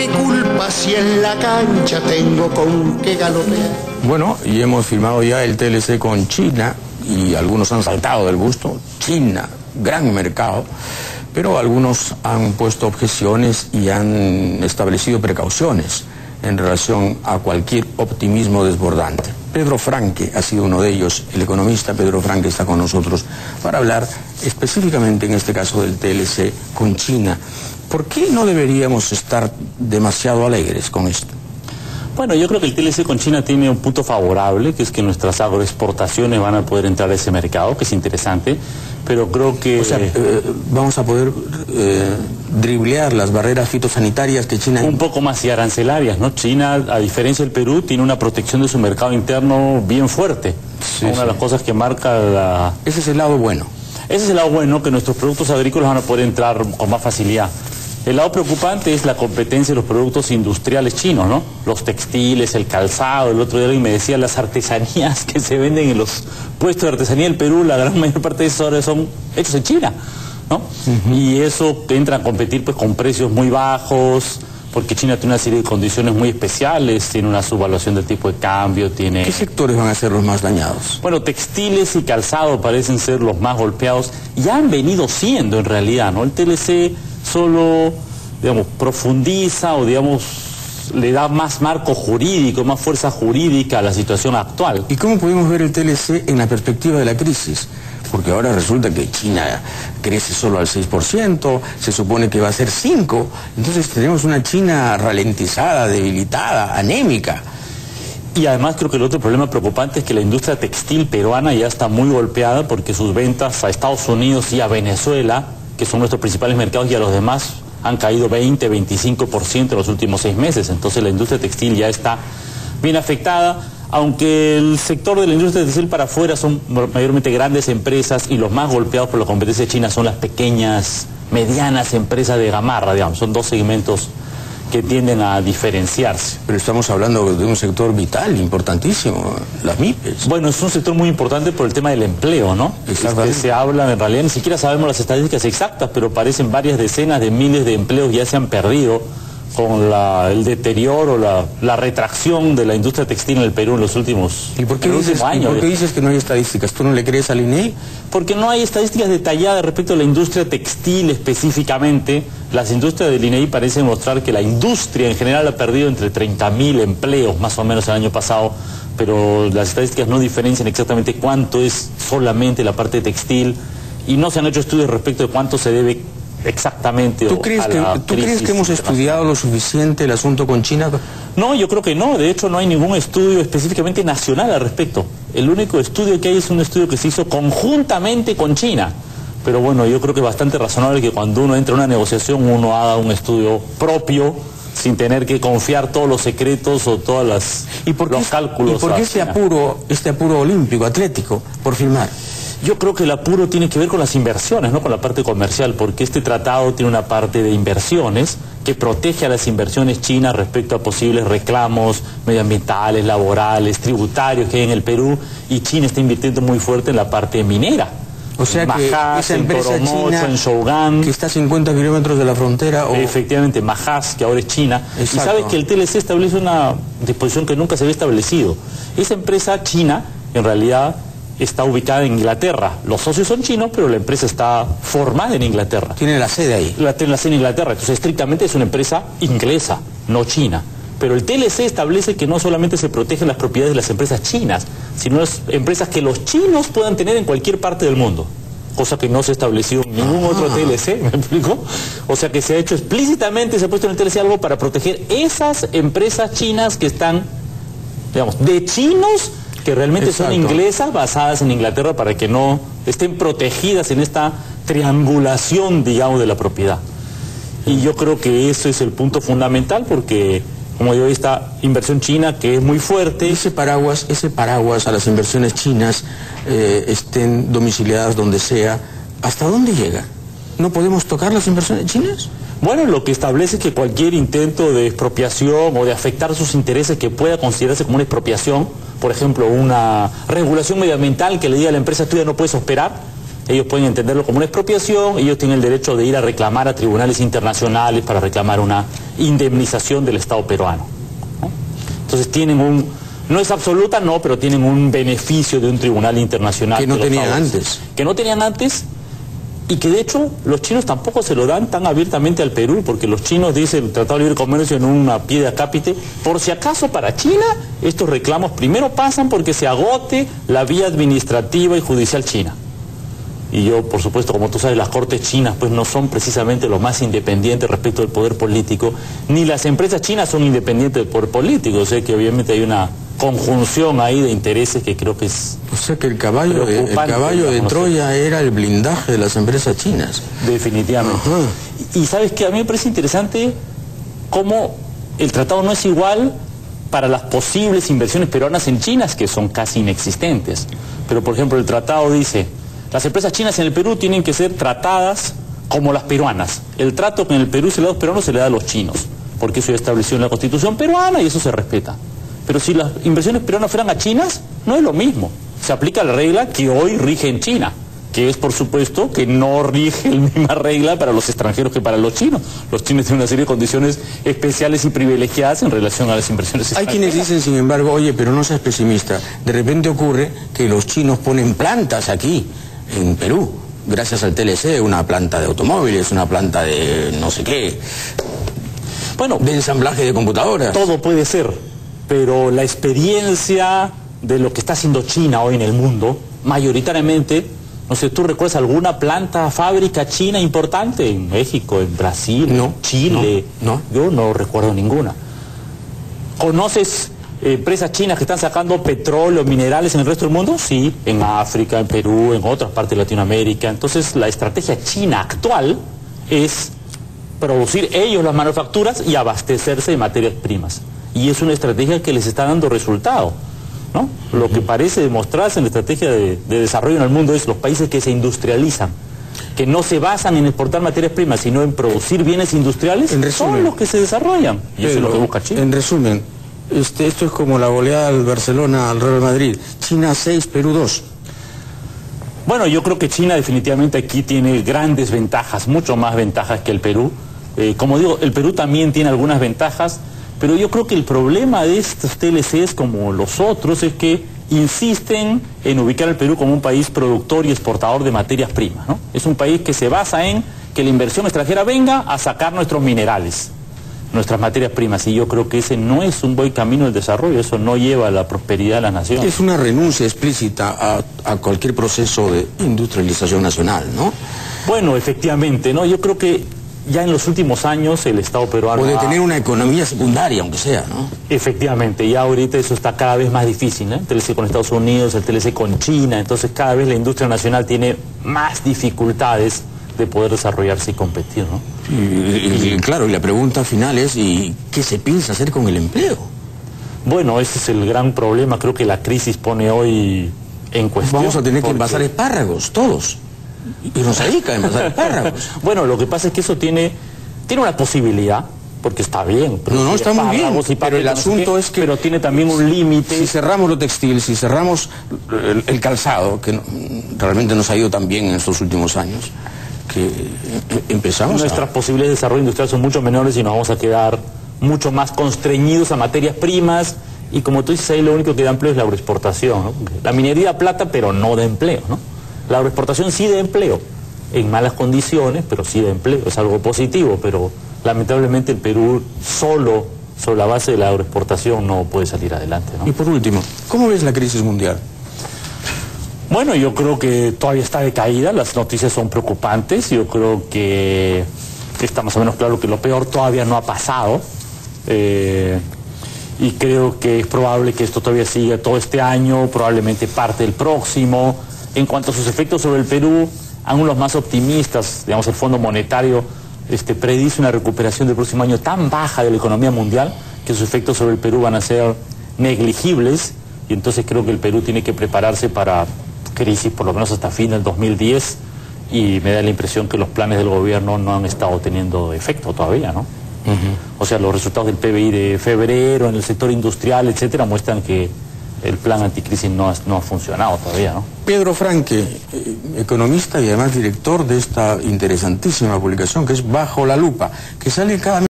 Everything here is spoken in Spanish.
mi culpa si en la cancha tengo con qué galopear? Bueno, y hemos firmado ya el TLC con China, y algunos han saltado del gusto. China, gran mercado, pero algunos han puesto objeciones y han establecido precauciones en relación a cualquier optimismo desbordante. Pedro Franque ha sido uno de ellos. El economista Pedro Franque está con nosotros para hablar específicamente en este caso del TLC con China. ¿Por qué no deberíamos estar demasiado alegres con esto? Bueno, yo creo que el TLC con China tiene un punto favorable, que es que nuestras agroexportaciones van a poder entrar a ese mercado, que es interesante, pero creo que... O sea, vamos a poder driblear las barreras fitosanitarias que China... Un poco más y arancelarias, ¿no? China, a diferencia del Perú, tiene una protección de su mercado interno bien fuerte. Sí, una de las cosas que marca la... Ese es el lado bueno. Ese es el lado bueno, que nuestros productos agrícolas van a poder entrar con más facilidad. El lado preocupante es la competencia de los productos industriales chinos, ¿no? Los textiles, el calzado. El otro día alguien me decía las artesanías que se venden en los puestos de artesanía del Perú, la gran mayor parte de esos ahora son hechos en China, ¿no? Y eso entra a competir pues con precios muy bajos, porque China tiene una serie de condiciones muy especiales, tiene una subvaluación del tipo de cambio, tiene... ¿Qué sectores van a ser los más dañados? Bueno, textiles y calzado parecen ser los más golpeados, y han venido siendo en realidad, ¿no? El TLC solo, digamos, profundiza o, digamos, le da más marco jurídico, más fuerza jurídica a la situación actual. ¿Y cómo podemos ver el TLC en la perspectiva de la crisis? Porque ahora resulta que China crece solo al 6%, se supone que va a ser 5%, entonces tenemos una China ralentizada, debilitada, anémica. Y además creo que el otro problema preocupante es que la industria textil peruana ya está muy golpeada porque sus ventas a Estados Unidos y a Venezuela, que son nuestros principales mercados, y a los demás han caído 20-25% en los últimos 6 meses. Entonces la industria textil ya está bien afectada, aunque el sector de la industria textil para afuera son mayormente grandes empresas, y los más golpeados por la competencia china son las pequeñas, medianas empresas de gamarra, digamos. Son dos segmentos que tienden a diferenciarse. Pero estamos hablando de un sector vital, importantísimo, las MIPES. Bueno, es un sector muy importante por el tema del empleo, ¿no? Se habla, en realidad ni siquiera sabemos las estadísticas exactas, pero parecen varias decenas de miles de empleos ya se han perdido con el deterioro, la retracción de la industria textil en el Perú en los últimos años. ¿Y por qué dices que no hay estadísticas? ¿Tú no le crees al INEI? Porque no hay estadísticas detalladas respecto a la industria textil específicamente. Las industrias del INEI parecen mostrar que la industria en general ha perdido entre 30.000 empleos más o menos el año pasado, pero las estadísticas no diferencian exactamente cuánto es solamente la parte textil, y no se han hecho estudios respecto de cuánto se debe exactamente. ¿Tú crees que hemos estudiado lo suficiente el asunto con China? No, yo creo que no. De hecho, no hay ningún estudio específicamente nacional al respecto. El único estudio que hay es un estudio que se hizo conjuntamente con China. Pero bueno, yo creo que es bastante razonable que cuando uno entra en una negociación uno haga un estudio propio, sin tener que confiar todos los secretos o todos los cálculos. ¿Y por qué este apuro olímpico, atlético, por firmar? Yo creo que el apuro tiene que ver con las inversiones, no con la parte comercial, porque este tratado tiene una parte de inversiones que protege a las inversiones chinas respecto a posibles reclamos medioambientales, laborales, tributarios que hay en el Perú, y China está invirtiendo muy fuerte en la parte minera. O sea que esa empresa china en Shougang, que está a 50 kilómetros de la frontera... Efectivamente, Majas, que ahora es China. Exacto. Y sabes que el TLC establece una disposición que nunca se había establecido. Esa empresa china, en realidad, está ubicada en Inglaterra. Los socios son chinos, pero la empresa está formada en Inglaterra. Tiene la sede ahí. Tiene la sede en Inglaterra. Entonces, estrictamente es una empresa inglesa, no china. Pero el TLC establece que no solamente se protegen las propiedades de las empresas chinas, sino las empresas que los chinos puedan tener en cualquier parte del mundo. Cosa que no se ha establecido en ningún otro TLC, ¿me explico? O sea que se ha hecho explícitamente, se ha puesto en el TLC algo para proteger esas empresas chinas que están, digamos, de chinos, que realmente son inglesas, basadas en Inglaterra, para que no estén protegidas en esta triangulación, digamos, de la propiedad. Y yo creo que eso es el punto fundamental, porque, como digo, esta inversión china que es muy fuerte... Ese paraguas a las inversiones chinas, estén domiciliadas donde sea, ¿hasta dónde llega? ¿No podemos tocar las inversiones chinas? Bueno, lo que establece es que cualquier intento de expropiación o de afectar sus intereses que pueda considerarse como una expropiación, por ejemplo, una regulación medioambiental que le diga a la empresa tuya no puedes operar, ellos pueden entenderlo como una expropiación, ellos tienen el derecho de ir a reclamar a tribunales internacionales para reclamar una indemnización del Estado peruano, ¿no? Entonces tienen no es absoluta, no, pero tienen un beneficio de un tribunal internacional. Que no tenían antes. Que no tenían antes, y que de hecho los chinos tampoco se lo dan tan abiertamente al Perú, porque los chinos, dice el Tratado de Libre Comercio en una pie de acápite, por si acaso para China estos reclamos primero pasan porque se agote la vía administrativa y judicial china. Y yo, por supuesto, como tú sabes, las cortes chinas pues no son precisamente los más independientes respecto del poder político, ni las empresas chinas son independientes del poder político. O sea que obviamente hay una conjunción ahí de intereses que creo que es... O sea que el caballo de Troya era el blindaje de las empresas chinas. Definitivamente. Y sabes que a mí me parece interesante cómo el tratado no es igual para las posibles inversiones peruanas en China, que son casi inexistentes. Pero por ejemplo el tratado dice: las empresas chinas en el Perú tienen que ser tratadas como las peruanas. El trato que en el Perú se le da a los peruanos se le da a los chinos, porque eso ya estableció en la Constitución peruana y eso se respeta. Pero si las inversiones peruanas fueran a chinas, no es lo mismo. Se aplica la regla que hoy rige en China, que es por supuesto que no rige la misma regla para los extranjeros que para los chinos. Los chinos tienen una serie de condiciones especiales y privilegiadas en relación a las inversiones extranjeras. Hay quienes dicen, sin embargo, oye, pero no seas pesimista. De repente ocurre que los chinos ponen plantas aquí, en Perú, gracias al TLC, una planta de automóviles, una planta de no sé qué, bueno, de ensamblaje de computadoras. Todo puede ser, pero la experiencia de lo que está haciendo China hoy en el mundo, mayoritariamente, no sé, ¿tú recuerdas alguna planta, fábrica china importante en México, en Brasil, no, Chile? No. Yo no recuerdo ninguna. ¿Conoces empresas chinas que están sacando petróleo, minerales en el resto del mundo? Sí, en África, en Perú, en otras partes de Latinoamérica. Entonces la estrategia china actual es producir ellos las manufacturas y abastecerse de materias primas. Y es una estrategia que les está dando resultado, ¿no? Lo que parece demostrarse en la estrategia de desarrollo en el mundo es los países que se industrializan, que no se basan en exportar materias primas, sino en producir bienes industriales, son los que se desarrollan. Y eso es lo que busca China. En resumen, esto es como la goleada del Barcelona al Real Madrid. China 6, Perú 2. Bueno, yo creo que China definitivamente aquí tiene grandes ventajas, mucho más ventajas que el Perú. Como digo, el Perú también tiene algunas ventajas, pero yo creo que el problema de estos TLCs, como los otros, es que insisten en ubicar al Perú como un país productor y exportador de materias primas, ¿no? Es un país que se basa en que la inversión extranjera venga a sacar nuestros minerales, nuestras materias primas, y yo creo que ese no es un buen camino del desarrollo, eso no lleva a la prosperidad de las naciones. Es una renuncia explícita a cualquier proceso de industrialización nacional, ¿no? Bueno, efectivamente, ¿no? Yo creo que ya en los últimos años el Estado peruano... O de tener una economía secundaria, aunque sea, ¿no? Efectivamente, ya ahorita eso está cada vez más difícil, ¿no? El TLC con Estados Unidos, el TLC con China, entonces cada vez la industria nacional tiene más dificultades de poder desarrollarse y competir, ¿no? Y claro, y la pregunta final es, ¿y qué se piensa hacer con el empleo? Bueno, ese es el gran problema, creo que la crisis pone hoy en cuestión. Vamos a tener que envasar espárragos, todos. Y nos dedica a envasar espárragos. Bueno, lo que pasa es que eso tiene una posibilidad, porque está bien. No, está muy bien, pero el asunto es que... Pero tiene también un límite. Si cerramos lo textil, si cerramos el calzado, que realmente nos ha ido tan bien en estos últimos años, que empezamos Nuestras posibilidades de desarrollo industrial son mucho menores y nos vamos a quedar mucho más constreñidos a materias primas, y como tú dices, ahí lo único que da empleo es la agroexportación, ¿no? La minería da plata, pero no da empleo, ¿no? La agroexportación sí da empleo, en malas condiciones, pero sí da empleo, es algo positivo, pero lamentablemente el Perú solo sobre la base de la agroexportación no puede salir adelante, ¿no? Y por último, ¿cómo ves la crisis mundial? Bueno, yo creo que todavía está decaída, las noticias son preocupantes, yo creo que está más o menos claro que lo peor todavía no ha pasado, y creo que es probable que esto todavía siga todo este año, probablemente parte del próximo. En cuanto a sus efectos sobre el Perú, aún los más optimistas, digamos el Fondo Monetario, predice una recuperación del próximo año tan baja de la economía mundial que sus efectos sobre el Perú van a ser negligibles, y entonces creo que el Perú tiene que prepararse para crisis por lo menos hasta fin del 2010, y me da la impresión que los planes del gobierno no han estado teniendo efecto todavía, ¿no? O sea, los resultados del PBI de febrero en el sector industrial, etcétera, muestran que el plan anticrisis no ha funcionado todavía, ¿no? Pedro Franque, economista y además director de esta interesantísima publicación que es Bajo la Lupa, que sale cada mes.